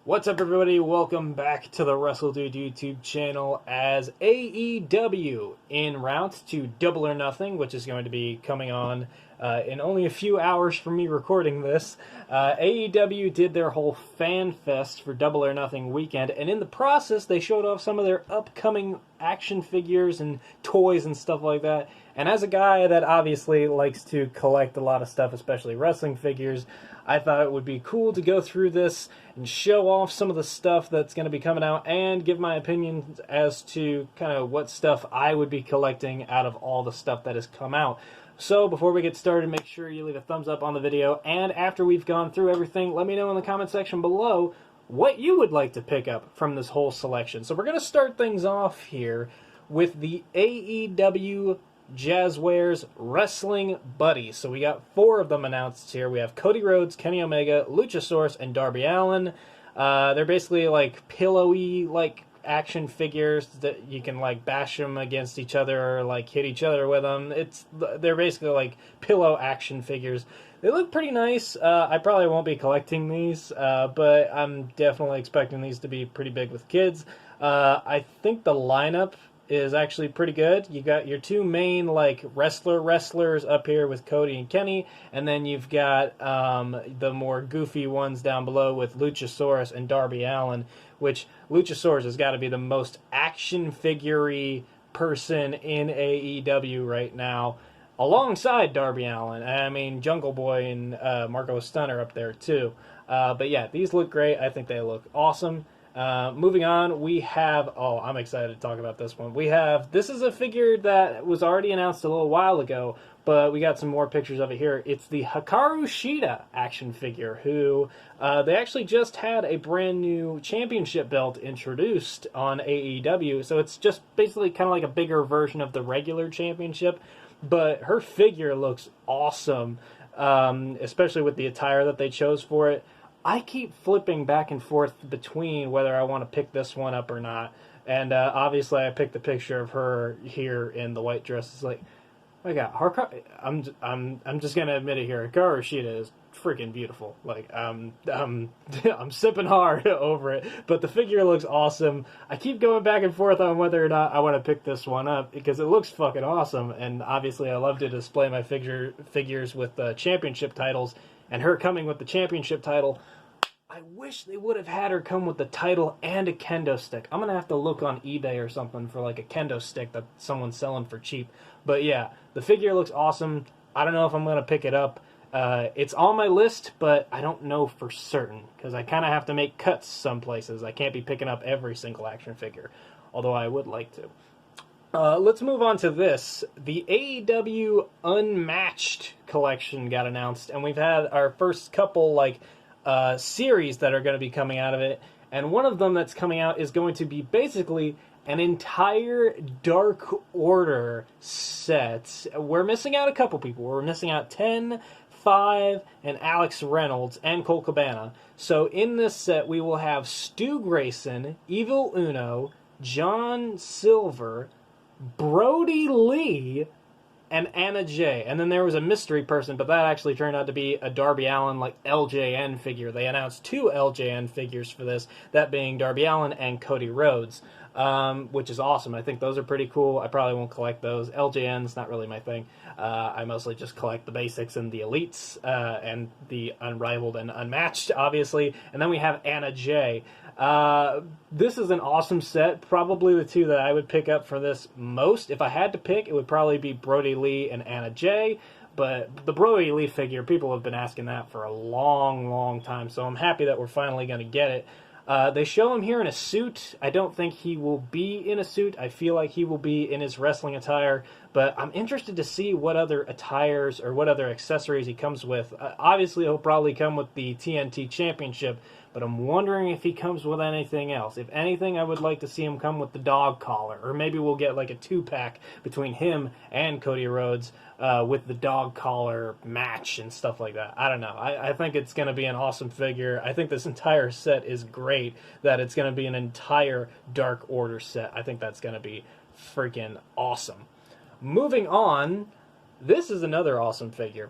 What's up, everybody? Welcome back to the WRESTLEDUDE YouTube channel as AEW en route to Double or Nothing, which is going to be coming on in only a few hours from me recording this. AEW did their whole fan fest for Double or Nothing weekend, and in the process, they showed off some of their upcoming action figures and toys and stuff like that. And as a guy that obviously likes to collect a lot of stuff, especially wrestling figures, I thought it would be cool to go through this and show off some of the stuff that's going to be coming out and give my opinions as to kind of what stuff I would be collecting out of all the stuff that has come out. So before we get started, make sure you leave a thumbs up on the video, and after we've gone through everything, let me know in the comment section below what you would like to pick up from this whole selection. So we're going to start things off here with the AEW Jazzwares Wrestling Buddies. So we got 4 of them announced here. We have Cody Rhodes, Kenny Omega, Luchasaurus, and Darby Allin. They're basically like pillowy like action figures that you can like bash them against each other or like hit each other with them. They're basically like pillow action figures. They look pretty nice. I probably won't be collecting these, but I'm definitely expecting these to be pretty big with kids. I think the lineup is actually pretty good. You got your 2 main like wrestlers up here with Cody and Kenny, and then you've got the more goofy ones down below with Luchasaurus and Darby Allin, which Luchasaurus has got to be the most action figure-y person in AEW right now, alongside Darby Allin. I mean, Jungle Boy and Marco Stunner up there too. But yeah, these look great. I think they look awesome. Moving on, we have, I'm excited to talk about this one. This is a figure that was already announced a little while ago, but we got some more pictures of it here. It's the Haga Rushida action figure, who, they actually just had a brand new championship belt introduced on AEW, so it's just basically kind of like a bigger version of the regular championship, but her figure looks awesome, especially with the attire that they chose for it. I keep flipping back and forth between whether I want to pick this one up or not. And obviously I picked a picture of her here in the white dress. It's like, oh my God, I'm just gonna admit it here. Haga Rushida is freaking beautiful. Like I'm sipping hard over it, but the figure looks awesome. I keep going back and forth on whether or not I want to pick this one up because it looks fucking awesome. And obviously I love to display my figures with championship titles. And her coming with the championship title, I wish they would have had her come with the title and a kendo stick. I'm going to have to look on eBay or something for like a kendo stick that someone's selling for cheap. But yeah, the figure looks awesome. I don't know if I'm going to pick it up. It's on my list, but I don't know for certain because I kind of have to make cuts some places. I can't be picking up every single action figure, although I would like to. Let's move on to this. The AEW Unmatched Collection got announced, and we've had our first couple like series that are going to be coming out of it, and one of them that's coming out is going to be basically an entire Dark Order set. We're missing out a couple people. We're missing out 10, 5, and Alex Reynolds, and Colt Cabana. So in this set, we will have Stu Grayson, Evil Uno, John Silver, Brody Lee, and Anna Jay. And then there was a mystery person, but that actually turned out to be a Darby Allin like LJN figure. They announced 2 LJN figures for this, that being Darby Allin and Cody Rhodes, which is awesome. I think those are pretty cool. I probably won't collect those. LJN's not really my thing. I mostly just collect the basics and the elites, and the Unrivaled and Unmatched, obviously. And then we have Anna Jay. This is an awesome set. Probably the 2 that I would pick up for this most. If I had to pick, it would probably be Brody Lee and Anna Jay. But the Brody Lee figure, people have been asking that for a long, long time. So I'm happy that we're finally going to get it. They show him here in a suit. I don't think he will be in a suit. I feel like he will be in his wrestling attire. But I'm interested to see what other attires or what other accessories he comes with. Obviously, he'll probably come with the TNT Championship, but I'm wondering if he comes with anything else. If anything, I would like to see him come with the dog collar, or maybe we'll get like a 2-pack between him and Cody Rhodes with the dog collar match and stuff like that. I don't know. I think it's going to be an awesome figure. I think this entire set is great, that it's going to be an entire Dark Order set. I think that's going to be freaking awesome. Moving on, this is another awesome figure.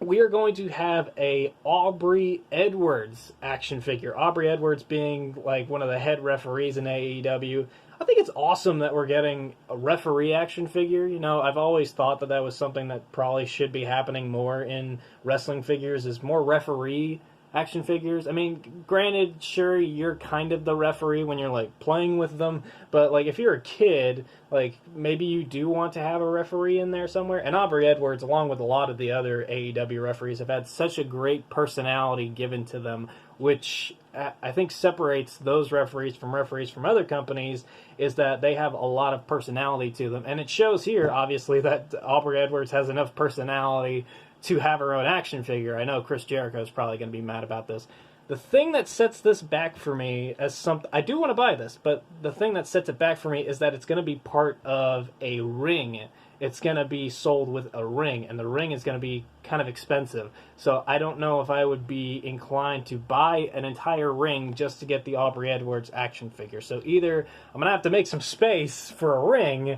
we are going to have a Aubrey Edwards action figure. Aubrey Edwards being like one of the head referees in AEW. I think it's awesome that we're getting a referee action figure. You know, I've always thought that that was something that probably should be happening more in wrestling figures, is more referee action figures. I mean, granted, sure, you're kind of the referee when you're, like, playing with them, but, like, if you're a kid, like, maybe you do want to have a referee in there somewhere. And Aubrey Edwards, along with a lot of the other AEW referees, have had such a great personality given to them, which I think separates those referees from other companies, is that they have a lot of personality to them. And it shows here, obviously, that Aubrey Edwards has enough personality to have her own action figure. I know Chris Jericho is probably going to be mad about this. The thing that sets this back for me as something... I do want to buy this, but the thing that sets it back for me is that it's going to be part of a ring. It's going to be sold with a ring, and the ring is going to be kind of expensive. So I don't know if I would be inclined to buy an entire ring just to get the Aubrey Edwards action figure. So either I'm going to have to make some space for a ring,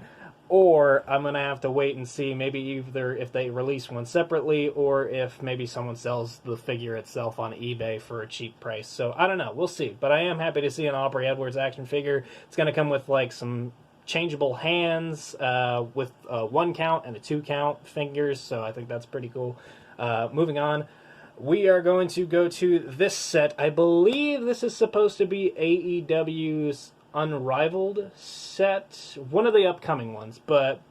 or I'm going to have to wait and see, maybe either if they release one separately, or if maybe someone sells the figure itself on eBay for a cheap price. So I don't know. We'll see. But I am happy to see an Aubrey Edwards action figure. It's going to come with like some changeable hands with a 1 count and a 2 count fingers. So I think that's pretty cool. Moving on. We are going to go to this set. I believe this is supposed to be AEW's Unrivaled set, one of the upcoming ones, but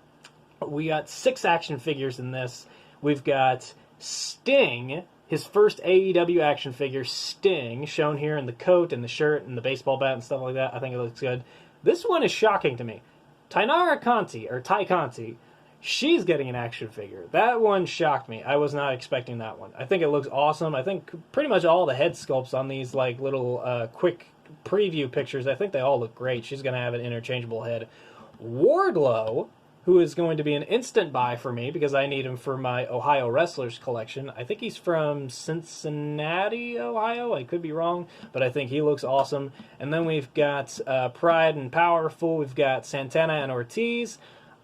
we got 6 action figures in this. We've got Sting, his first AEW action figure, Sting, shown here in the coat and the shirt and the baseball bat and stuff like that. I think it looks good. This one is shocking to me. Tay Conti, she's getting an action figure. That one shocked me. I was not expecting that one. I think it looks awesome. I think pretty much all the head sculpts on these like little quick preview pictures, I think they all look great. She's going to have an interchangeable head. Wardlow, who is going to be an instant buy for me because I need him for my Ohio Wrestlers collection. I think he's from Cincinnati, Ohio. I could be wrong, but I think he looks awesome. And then we've got Pride and Powerful. We've got Santana and Ortiz.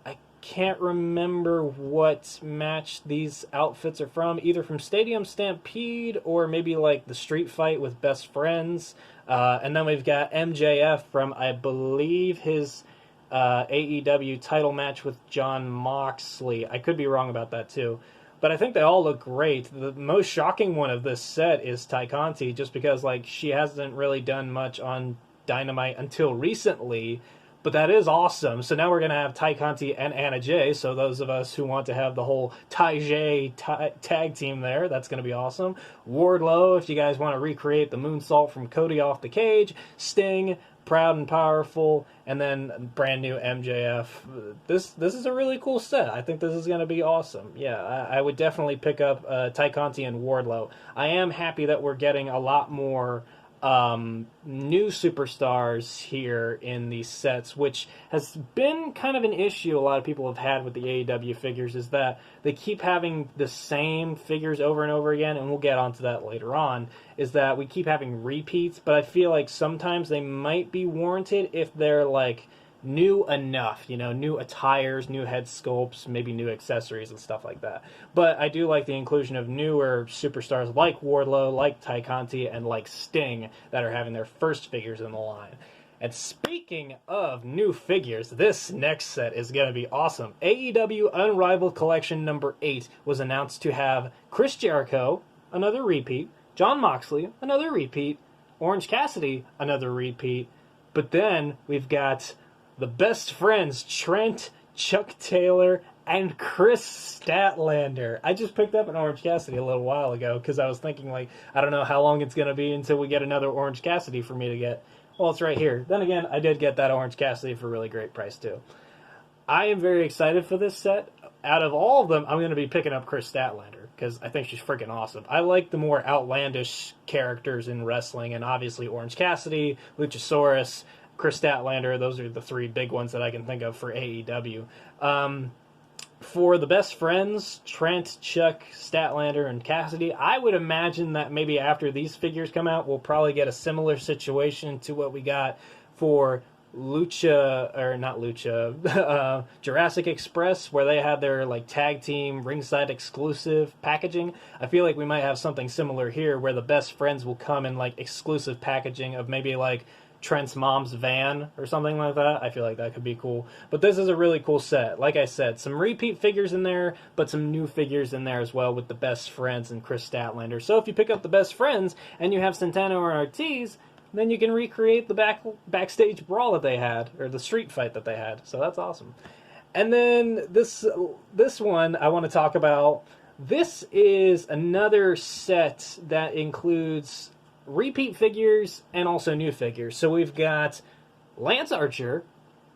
I can't remember what match these outfits are from, either from Stadium Stampede or maybe like the street fight with Best Friends. And then we've got MJF from, I believe, his AEW title match with Jon Moxley. I could be wrong about that too. But I think they all look great. The most shocking one of this set is Tay Conti, just because like she hasn't really done much on Dynamite until recently. But that is awesome. So now we're going to have Tay Conti and Anna Jay. So those of us who want to have the whole Tay Jay tag team there, that's going to be awesome. Wardlow, if you guys want to recreate the moonsault from Cody off the cage. Sting, Proud and Powerful, and then brand new MJF. This is a really cool set. I think this is going to be awesome. Yeah, I would definitely pick up Tay Conti and Wardlow. I am happy that we're getting a lot more new superstars here in these sets, which has been kind of an issue a lot of people have had with the AEW figures, is that they keep having the same figures over and over again, and we'll get onto that later on, is that we keep having repeats, but I feel like sometimes they might be warranted if they're like new enough, you know, new attires, new head sculpts, maybe new accessories and stuff like that. But I do like the inclusion of newer superstars like Wardlow, like Tay Conti, and like Sting that are having their first figures in the line. And speaking of new figures, this next set is going to be awesome. AEW Unrivaled Collection number 8 was announced to have Chris Jericho, another repeat, Jon Moxley, another repeat, Orange Cassidy, another repeat, but then we've got the best friends, Trent, Chuck Taylor, and Chris Statlander. I just picked up an Orange Cassidy a little while ago because I was thinking, like, I don't know how long it's going to be until we get another Orange Cassidy for me to get. Well, it's right here. Then again, I did get that Orange Cassidy for a really great price, too. I am very excited for this set. Out of all of them, I'm going to be picking up Chris Statlander because I think she's freaking awesome. I like the more outlandish characters in wrestling, and obviously Orange Cassidy, Luchasaurus, Chris Statlander, those are the 3 big ones that I can think of for AEW. For the best friends, Trent, Chuck, Statlander, and Cassidy, I would imagine that maybe after these figures come out, we'll probably get a similar situation to what we got for Lucha, or not Lucha, Jurassic Express, where they had their like tag team ringside exclusive packaging. I feel like we might have something similar here, where the best friends will come in like exclusive packaging of maybe like Trent's mom's van or something like that. I feel like that could be cool. But this is a really cool set. Like I said, some repeat figures in there, but some new figures in there as well with the best friends and Chris Statlander. So if you pick up the best friends and you have Santana or Ortiz, then you can recreate the backstage brawl that they had, or the street fight that they had. So that's awesome. And then this one I want to talk about. This is another set that includes repeat figures and also new figures. So we've got Lance Archer,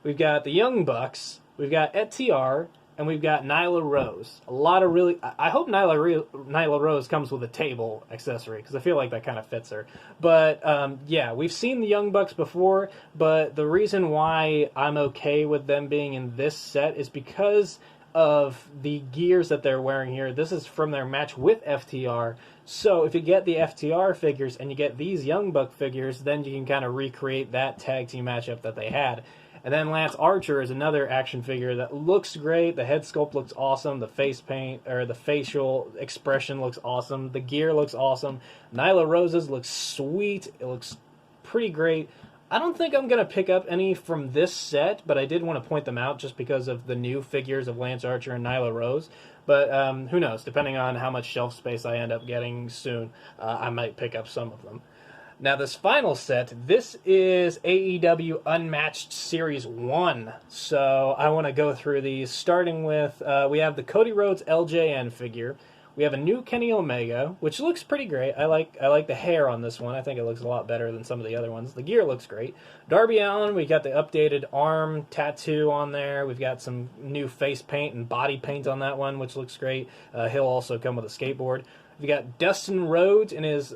we've got the Young Bucks, we've got 𝗕𝗏𝗏, and we've got Nyla Rose. A lot of really... I hope Nyla Rose comes with a table accessory, because I feel like that kind of fits her. But, yeah, we've seen the Young Bucks before, but the reason why I'm okay with them being in this set is because of the gears that they're wearing here. This is from their match with FTR. So if you get the FTR figures and you get these Young Buck figures, then you can kind of recreate that tag team matchup that they had. And then Lance Archer is another action figure that looks great. The head sculpt looks awesome. The face paint, or the facial expression looks awesome. The gear looks awesome. Nyla Rose's looks sweet. It looks pretty great. I don't think I'm going to pick up any from this set, but I did want to point them out just because of the new figures of Lance Archer and Nyla Rose. But who knows? Depending on how much shelf space I end up getting soon, I might pick up some of them. Now, this final set, this is AEW Unmatched Series 1. So I want to go through these, starting with, we have the Cody Rhodes LJN figure. We have a new Kenny Omega, which looks pretty great. I like the hair on this one. I think it looks a lot better than some of the other ones. The gear looks great. Darby Allin, we got the updated arm tattoo on there. We've got some new face paint and body paint on that one, which looks great. He'll also come with a skateboard. We got Dustin Rhodes in his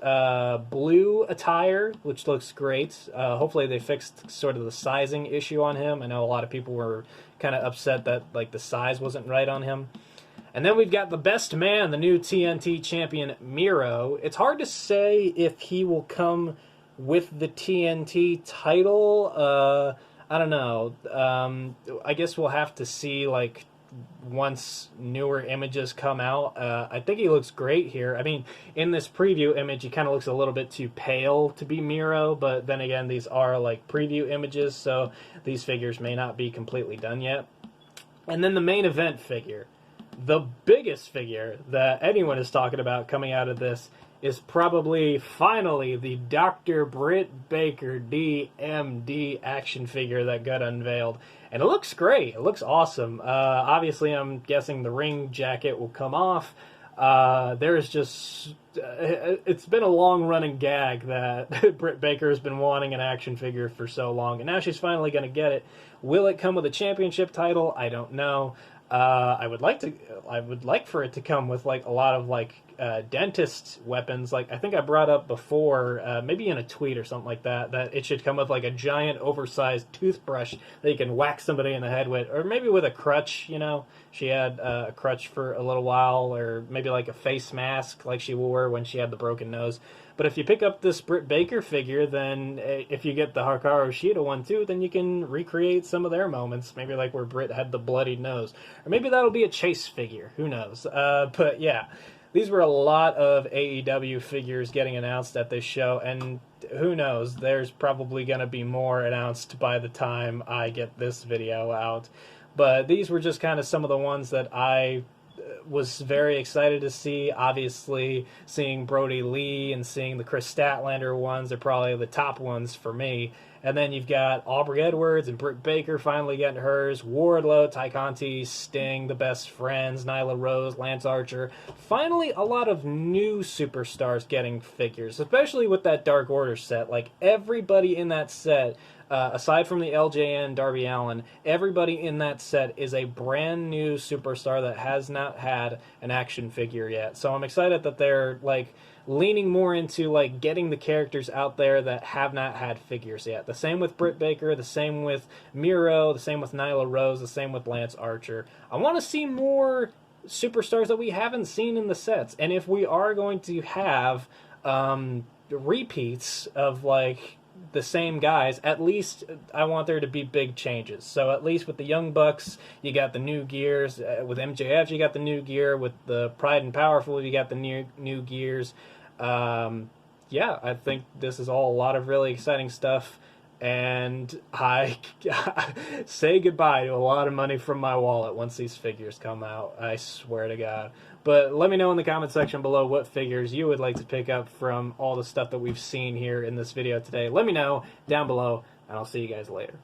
blue attire, which looks great. Hopefully they fixed sort of the sizing issue on him. I know a lot of people were kind of upset that like the size wasn't right on him. And then we've got the best man, the new TNT champion, Miro. It's hard to say if he will come with the TNT title. I don't know. I guess we'll have to see, like, once newer images come out. I think he looks great here. I mean, in this preview image, he kind of looks a little bit too pale to be Miro, but then again, these are, like, preview images, so these figures may not be completely done yet. And then the main event figure. The biggest figure that anyone is talking about coming out of this is probably, finally, the Dr. Britt Baker DMD action figure that got unveiled. And it looks great. It looks awesome. Obviously, I'm guessing the ring jacket will come off. There's just... it's been a long-running gag that Britt Baker has been wanting an action figure for so long, and now she's finally going to get it. Will it come with a championship title? I don't know. I would like for it to come with like a lot of like dentist weapons. Like I think I brought up before, maybe in a tweet or something like that, that it should come with like a giant oversized toothbrush that you can whack somebody in the head with, or maybe with a crutch. You know, she had a crutch for a little while, or maybe like a face mask like she wore when she had the broken nose. But if you pick up this Britt Baker figure, then if you get the Haga Rushida one too, then you can recreate some of their moments. Maybe like where Britt had the bloodied nose. Or maybe that'll be a Chase figure. Who knows? But yeah, these were a lot of AEW figures getting announced at this show. And who knows? There's probably going to be more announced by the time I get this video out. But these were just kind of some of the ones that I was very excited to see. Obviously, seeing Brody Lee and seeing the Chris Statlander ones are probably the top ones for me. And then you've got Aubrey Edwards and Britt Baker finally getting hers. Wardlow, Tay Conti, Sting, the best friends, Nyla Rose, Lance Archer. Finally, a lot of new superstars getting figures, especially with that Dark Order set. Like, everybody in that set, aside from the LJN Darby Allin, everybody in that set is a brand new superstar that has not had an action figure yet. So I'm excited that they're like leaning more into like getting the characters out there that have not had figures yet. The same with Britt Baker, the same with Miro, the same with Nyla Rose, the same with Lance Archer. I want to see more superstars that we haven't seen in the sets. And if we are going to have repeats of like the same guys, at least I want there to be big changes. So at least with the Young Bucks, you got the new gears. With MJF, you got the new gear. With the Pride and Powerful, you got the new gears. Yeah, I think this is all a lot of really exciting stuff. And I say goodbye to a lot of money from my wallet once these figures come out. I swear to God. But let me know in the comment section below what figures you would like to pick up from all the stuff that we've seen here in this video today. Let me know down below, and I'll see you guys later.